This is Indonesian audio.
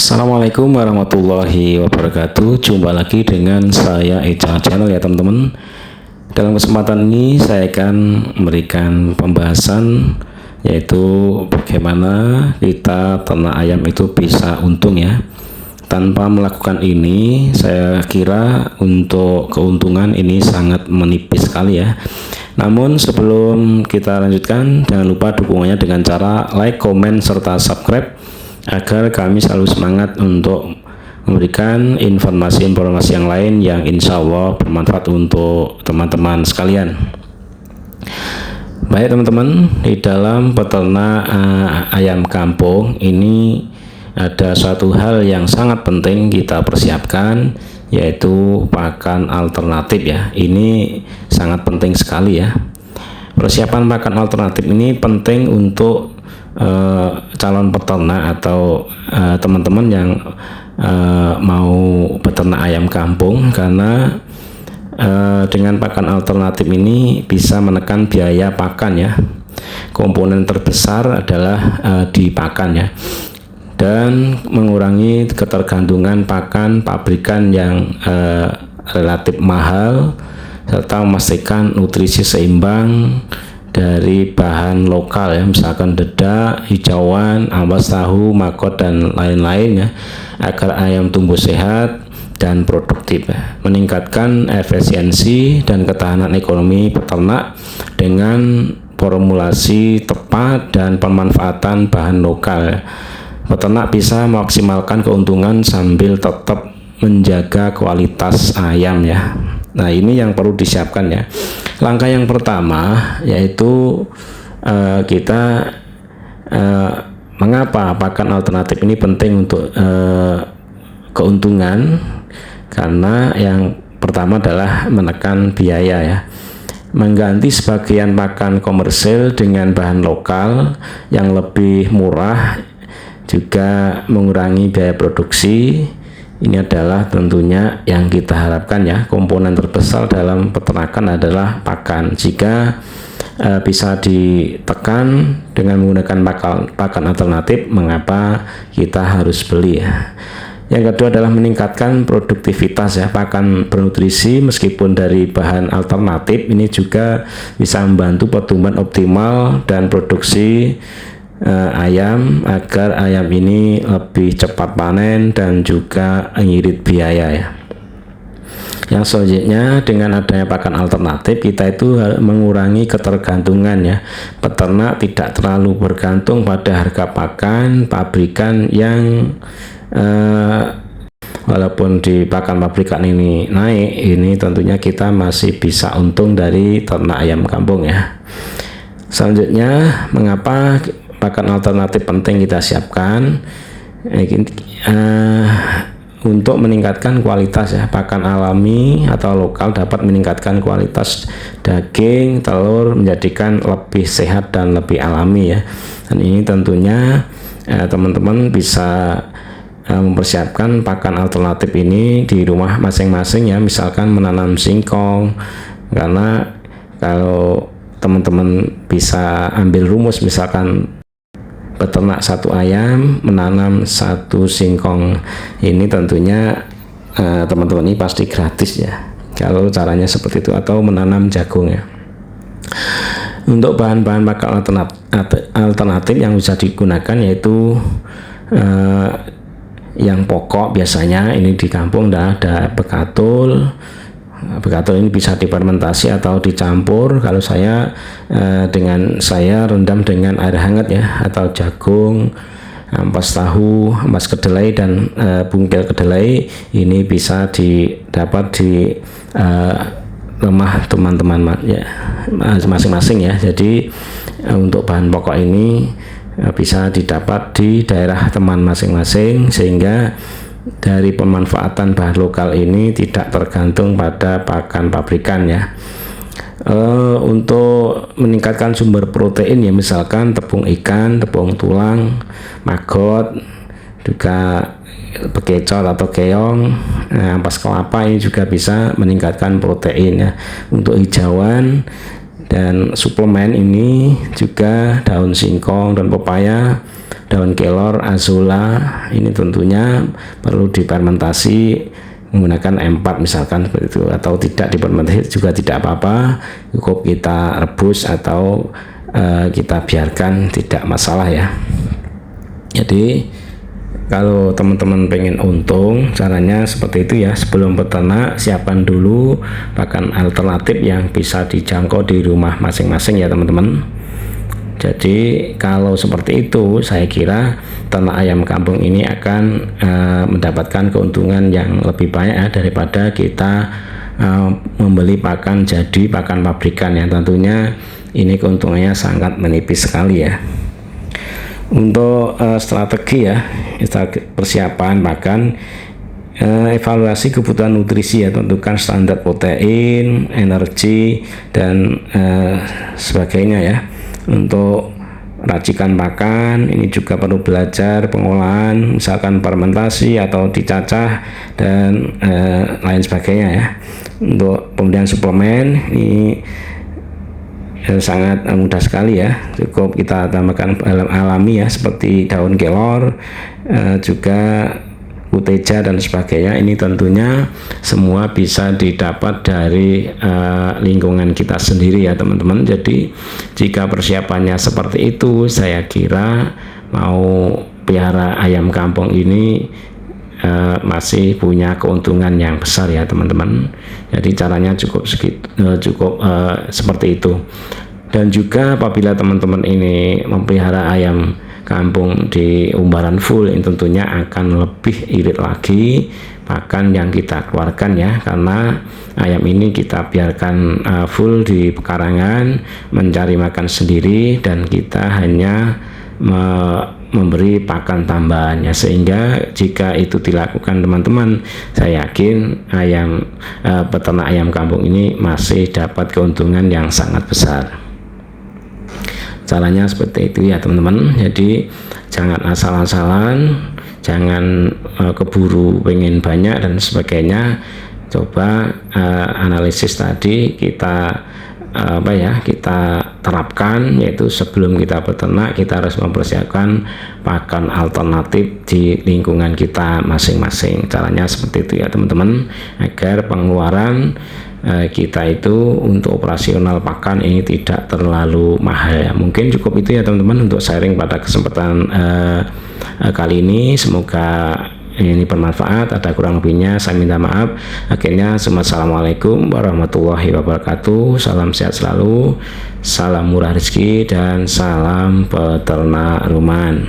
Assalamualaikum warahmatullahi wabarakatuh. Jumpa lagi dengan saya Eca Channel ya teman-teman. Dalam kesempatan ini saya akan memberikan pembahasan yaitu bagaimana kita ternak ayam itu bisa untung ya. Tanpa melakukan ini saya kira untuk keuntungan ini sangat menipis sekali ya. Namun sebelum kita lanjutkan, jangan lupa dukungannya dengan cara like, komen, serta subscribe agar kami selalu semangat untuk memberikan informasi-informasi yang lain yang insya Allah bermanfaat untuk teman-teman sekalian. Baik teman-teman, di dalam peternak ayam kampung ini ada suatu hal yang sangat penting kita persiapkan, yaitu pakan alternatif ya. Ini sangat penting sekali ya. Persiapan pakan alternatif ini penting untuk calon peternak atau teman-teman yang mau peternak ayam kampung, karena dengan pakan alternatif ini bisa menekan biaya pakan ya. Komponen terbesar adalah di pakan ya, dan mengurangi ketergantungan pakan pabrikan yang relatif mahal, serta memastikan nutrisi seimbang dari bahan lokal ya, misalkan dedak, hijauan, ampas tahu, maggot dan lain-lain ya, agar ayam tumbuh sehat dan produktif ya. Meningkatkan efisiensi dan ketahanan ekonomi peternak dengan formulasi tepat dan pemanfaatan bahan lokal ya. Peternak bisa memaksimalkan keuntungan sambil tetap menjaga kualitas ayam ya. Nah, ini yang perlu disiapkan ya. Langkah yang pertama yaitu mengapa pakan alternatif ini penting untuk keuntungan, karena yang pertama adalah menekan biaya ya. Mengganti sebagian pakan komersil dengan bahan lokal yang lebih murah juga mengurangi biaya produksi. Ini adalah tentunya yang kita harapkan ya. Komponen terbesar dalam peternakan adalah pakan. Jika bisa ditekan dengan menggunakan pakan alternatif, mengapa kita harus beli ya. Yang kedua adalah meningkatkan produktivitas ya. Pakan bernutrisi meskipun dari bahan alternatif ini juga bisa membantu pertumbuhan optimal dan produksi ayam, agar ayam ini lebih cepat panen dan juga ngirit biaya ya. Yang selanjutnya, dengan adanya pakan alternatif kita itu mengurangi ketergantungan ya. Peternak tidak terlalu bergantung pada harga pakan pabrikan yang walaupun di pakan pabrikan ini naik, ini tentunya kita masih bisa untung dari ternak ayam kampung ya. Selanjutnya, mengapa pakan alternatif penting kita siapkan? Untuk meningkatkan kualitas ya. Pakan alami atau lokal dapat meningkatkan kualitas daging, telur, menjadikan lebih sehat dan lebih alami ya. Dan ini tentunya teman-teman bisa mempersiapkan pakan alternatif ini di rumah masing-masing ya. Misalkan menanam singkong, karena kalau teman-teman bisa ambil rumus, misalkan peternak satu ayam menanam satu singkong, ini tentunya teman-teman ini pasti gratis ya kalau caranya seperti itu, atau menanam jagung ya. Untuk bahan-bahan pakan alternatif yang bisa digunakan yaitu yang pokok biasanya ini di kampung ada bekatul. Bekatul ini bisa difermentasi atau dicampur. Kalau saya rendam dengan air hangat ya, atau jagung, ampas tahu, ampas kedelai dan bungkil kedelai ini bisa didapat di rumah teman-teman ya masing-masing ya. Jadi untuk bahan pokok ini bisa didapat di daerah teman masing-masing, sehingga dari pemanfaatan bahan lokal ini tidak tergantung pada pakan pabrikan ya. Untuk meningkatkan sumber protein ya, misalkan tepung ikan, tepung tulang, maggot, juga bekicot atau keong, ampas kelapa, ini juga bisa meningkatkan protein ya. Untuk hijauan dan suplemen ini juga daun singkong dan pepaya daun kelor, azula, ini tentunya perlu difermentasi menggunakan M4 misalkan seperti itu, atau tidak difermentasi juga tidak apa-apa, cukup kita rebus atau kita biarkan, tidak masalah ya. Jadi kalau teman-teman pengen untung, caranya seperti itu ya. Sebelum peternak, siapkan dulu pakan alternatif yang bisa dijangkau di rumah masing-masing ya teman-teman. Jadi kalau seperti itu, saya kira ternak ayam kampung ini akan mendapatkan keuntungan yang lebih banyak ya, daripada kita membeli pakan jadi, pakan pabrikan ya. Tentunya ini keuntungannya sangat menipis sekali ya. Untuk strategi ya, persiapan pakan, evaluasi kebutuhan nutrisi ya, tentukan standar protein, energi, dan sebagainya ya. Untuk racikan pakan ini juga perlu belajar pengolahan, misalkan fermentasi atau dicacah dan lain sebagainya ya. Untuk pemberian suplemen ini sangat mudah sekali ya, cukup kita tambahkan alami ya, seperti daun kelor, juga kuteja dan sebagainya. Ini tentunya semua bisa didapat dari lingkungan kita sendiri ya teman-teman. Jadi jika persiapannya seperti itu, saya kira mau pelihara ayam kampung ini masih punya keuntungan yang besar ya teman-teman. Jadi caranya cukup seperti itu. Dan juga apabila teman-teman ini memelihara ayam kampung di umbaran full, ini tentunya akan lebih irit lagi pakan yang kita keluarkan ya, karena ayam ini kita biarkan full di pekarangan mencari makan sendiri, dan kita hanya memberi pakan tambahannya. Sehingga jika itu dilakukan teman-teman, saya yakin peternak ayam kampung ini masih dapat keuntungan yang sangat besar. Caranya seperti itu ya teman-teman. Jadi jangan asal-asalan, jangan keburu pengen banyak dan sebagainya. Coba analisis tadi kita kita terapkan, yaitu sebelum kita beternak kita harus mempersiapkan pakan alternatif di lingkungan kita masing-masing. Caranya seperti itu ya teman-teman, agar pengeluaran kita itu untuk operasional pakan ini tidak terlalu mahal ya. Mungkin cukup itu ya teman-teman untuk sharing pada kesempatan kali ini. Semoga ini bermanfaat. Ada kurang lebihnya saya minta maaf. Akhirnya assalamualaikum warahmatullahi wabarakatuh. Salam sehat selalu, salam murah rezeki, dan salam peternak rumahan.